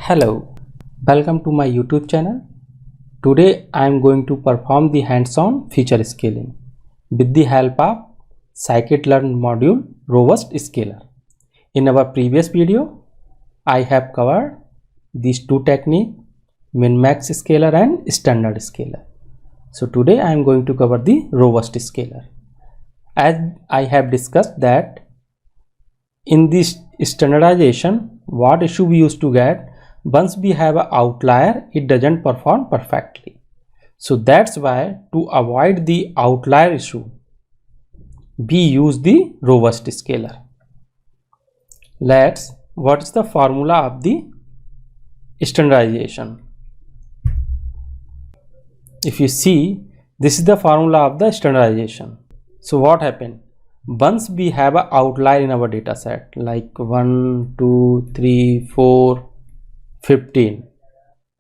Hello, welcome to my YouTube channel. Today I am going to perform the hands-on feature scaling with the help of scikit-learn module Robust Scaler. In our previous video, I have covered these two techniques, min-max scaler and standard scaler. So today I am going to cover the Robust Scaler. As I have discussed that in this standardization, what issue we used to get, once we have an outlier, it doesn't perform perfectly. So that's why to avoid the outlier issue, we use the Robust Scaler. What is the formula of the standardization? If you see, this is the formula of the standardization. So what happened? Once we have an outlier in our data set like 1, 2, 3, 4, 15,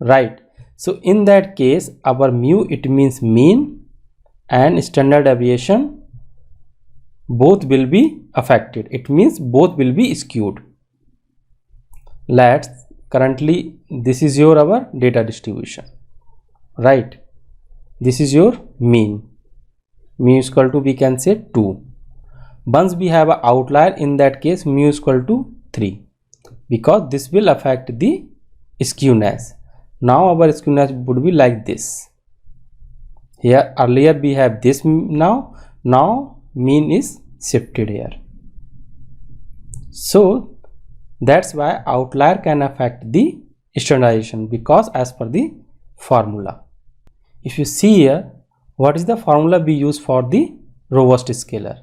right? So in that case, our mu, it means mean, and standard deviation both will be affected. It means both will be skewed. Currently this is our data distribution, right? This is your mean. Mu is equal to, we can say, 2. Once we have an outlier, in that case mu is equal to 3, because this will affect the skewness. Now our skewness would be like this. Here earlier we have this, now mean is shifted here. So that's why outlier can affect the standardization, because as per the formula. If you see here, what is the formula we use for the Robust Scaler?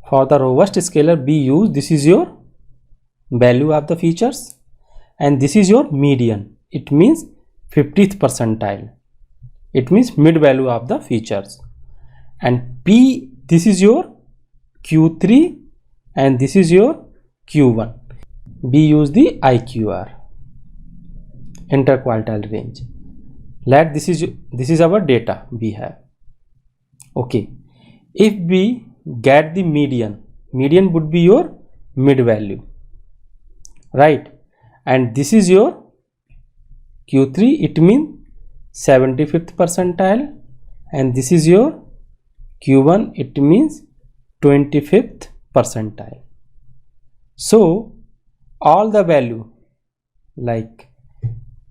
For the Robust Scaler we use, this is your value of the features and this is your median. It means 50th percentile. It means mid value of the features. And P, this is your Q3 and this is your Q1. We use the IQR, interquartile range. This is our data we have. Okay, if we get the median would be your mid value, right? And this is your Q3, it means 75th percentile, and this is your Q1, it means 25th percentile. So all the value, like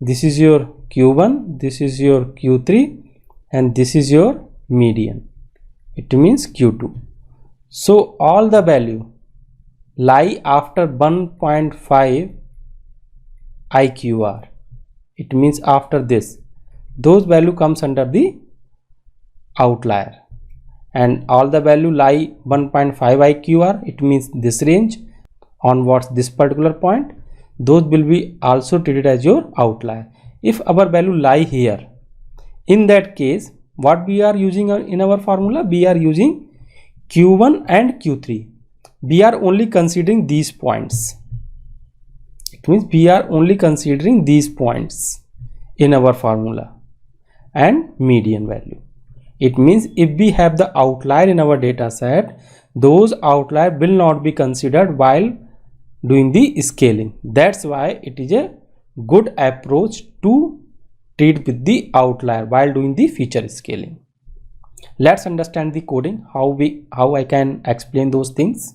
this is your Q1, this is your Q3, and this is your median, it means Q2. So all the value lie after 1.5 IQR. It means after this, those value comes under the outlier, and all the value lie 1.5 IQR. It means this range onwards, this particular point, those will be also treated as your outlier. If our value lie here, in that case, what we are using in our formula, we are using Q1 and Q3. We are only considering these points. It means we are only considering these points in our formula and median value. It means if we have the outlier in our data set, those outlier will not be considered while doing the scaling. That's why it is a good approach to treat with the outlier while doing the feature scaling. Let's understand the coding, how I can explain those things.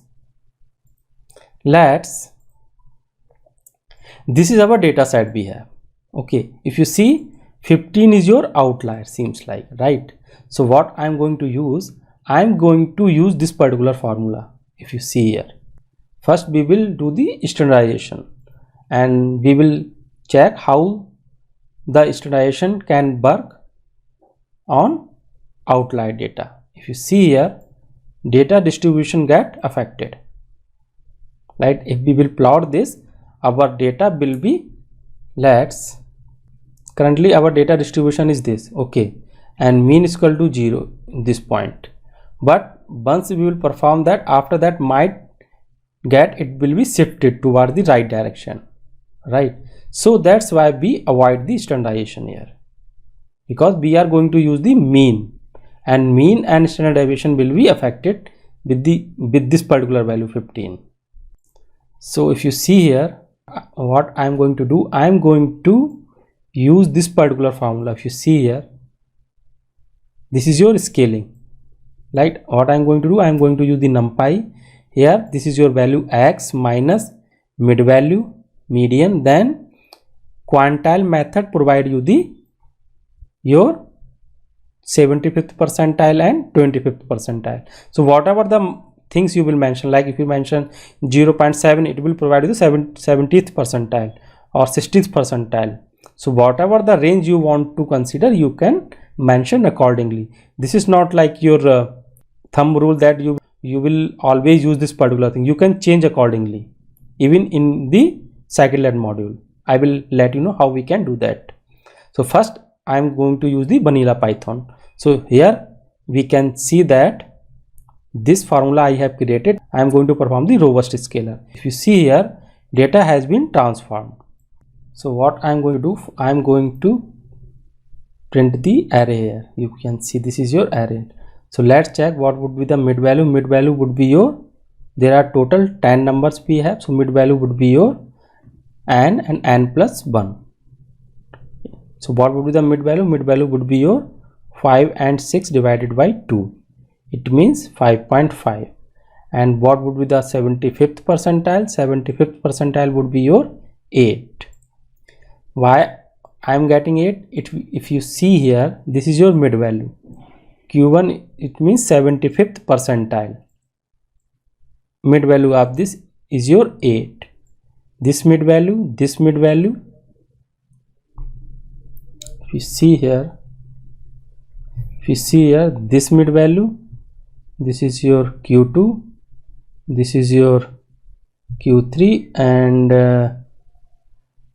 This is our data set we have. Okay, if you see, 15 is your outlier, seems like, right? So what I'm going to use, I'm going to use this particular formula. If you see here, first we will do the standardization and we will check how the standardization can work on outlier data. If you see here, data distribution get affected, right? If we will plot this, our data will be, currently our data distribution is this, okay, and mean is equal to 0 in this point. But once we will perform that, after that it will be shifted toward the right direction, right? So that's why we avoid the standardization here, because we are going to use the mean, and mean and standard deviation will be affected with this particular value 15. So if you see here, what I am going to do, I am going to use this particular formula. If you see here, this is your scaling, right? What I am going to do, I am going to use the numpy here. This is your value x minus mid value, median, then quantile method provide you the your 75th percentile and 25th percentile. So whatever the things you will mention, like if you mention 0.7, it will provide you the 70th percentile or 60th percentile. So whatever the range you want to consider, you can mention accordingly. This is not like your thumb rule that you will always use this particular thing. You can change accordingly even in the scikit-learn module. I will let you know how we can do that. So first I am going to use the vanilla Python. So here we can see that this formula I have created, I am going to perform the robust scaler. If you see here, data has been transformed. So what I am going to do, I am going to print the array here. You can see this is your array. So let's check what would be the mid value. Mid value would be your, there are total 10 numbers we have, so mid value would be your n and n plus 1. So what would be the mid value? Mid value would be your 5 and 6 divided by 2. It means 5.5. And what would be the 75th percentile? 75th percentile would be your 8. Why I am getting 8? If you see here, this is your mid value. Q1, it means 75th percentile. Mid value of this is your 8. This mid value, this mid value. If you see here, this mid value, this is your Q2, this is your Q3, and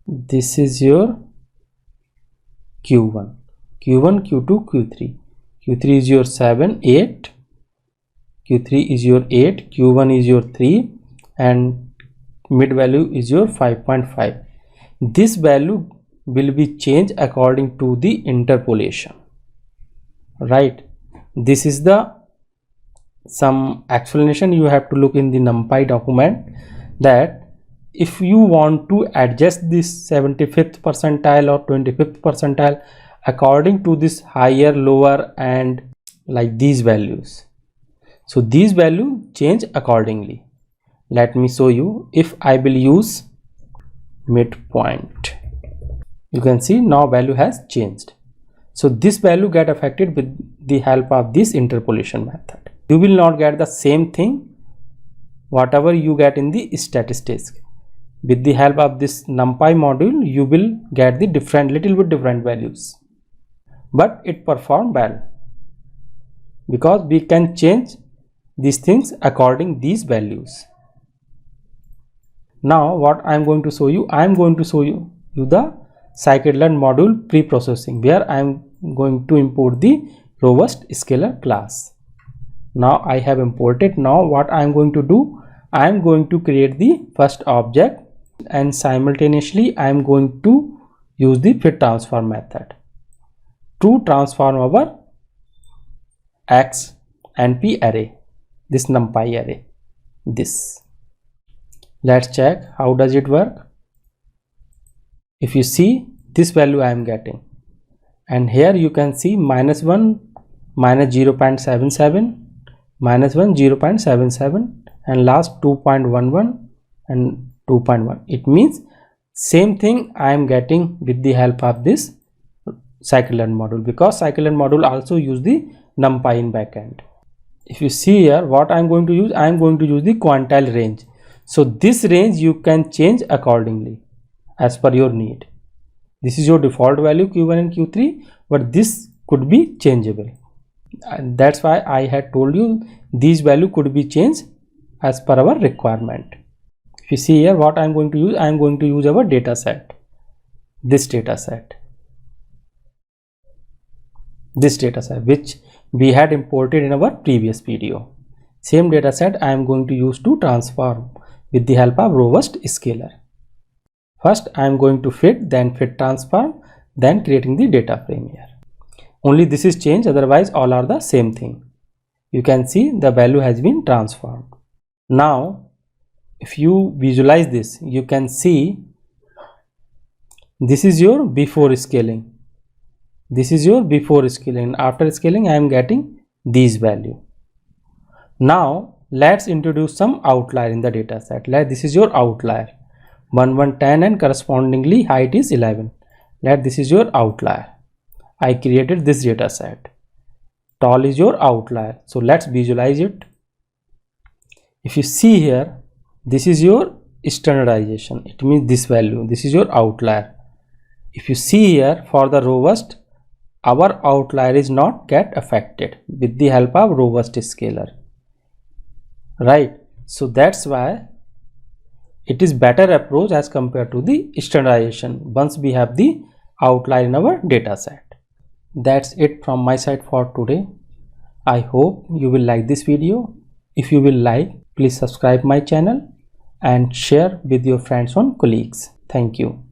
this is your Q1, Q1, Q2, Q3. Q3 is your 7, 8, Q3 is your 8, Q1 is your 3, and mid value is your 5.5. This value will be changed according to the interpolation, right? This is the some explanation you have to look in the NumPy document, that if you want to adjust this 75th percentile or 25th percentile according to this higher, lower, and like these values, so these values change accordingly. Let me show you. If I will use midpoint, you can see now value has changed. So this value get affected with the help of this interpolation method. You will not get the same thing whatever you get in the statistics. With the help of this NumPy module, you will get the little bit different values, but it performed well because we can change these things according these values. Now what I am going to show you, I am going to show you the scikit-learn module pre-processing, where I am going to import the robust scaler class. Now I have imported. Now what I am going to do, I am going to create the first object, and simultaneously I am going to use the fit transform method to transform our x NP array, this NumPy array. This, let's check how does it work. If you see, this value I am getting, and here you can see -1, -0.77, -1, 0.77, and last 2.11 and 2.1. It means same thing I am getting with the help of this scikit-learn module, because scikit-learn module also use the NumPy in backend. If you see here, what I am going to use, I am going to use the quantile range. So this range you can change accordingly as per your need. This is your default value Q1 and Q3, but this could be changeable. And that's why I had told you these value could be changed as per our requirement. If you see here, what I am going to use, I am going to use our data set, this data set which we had imported in our previous video. Same data set I am going to use to transform with the help of robust scaler. First I am going to fit, then fit transform, then creating the data frame here. Only this is changed, otherwise all are the same thing. You can see the value has been transformed. Now if you visualize this, you can see This is your before scaling. This is your before scaling. After scaling, I am getting these value. Now let's introduce some outlier in the data set. This is your outlier. 1, 1, 10 and correspondingly height is 11. This is your outlier. I created this data set. Tall is your outlier. So let's visualize it. If you see here, this is your standardization. It means this value. This is your outlier. If you see here, for the robust, our outlier is not get affected with the help of robust scaler, right? So that's why it is better approach as compared to the standardization once we have the outlier in our data set. That's it from my side for today. I hope you will like this video. If you will like, please subscribe my channel and share with your friends and colleagues. Thank you.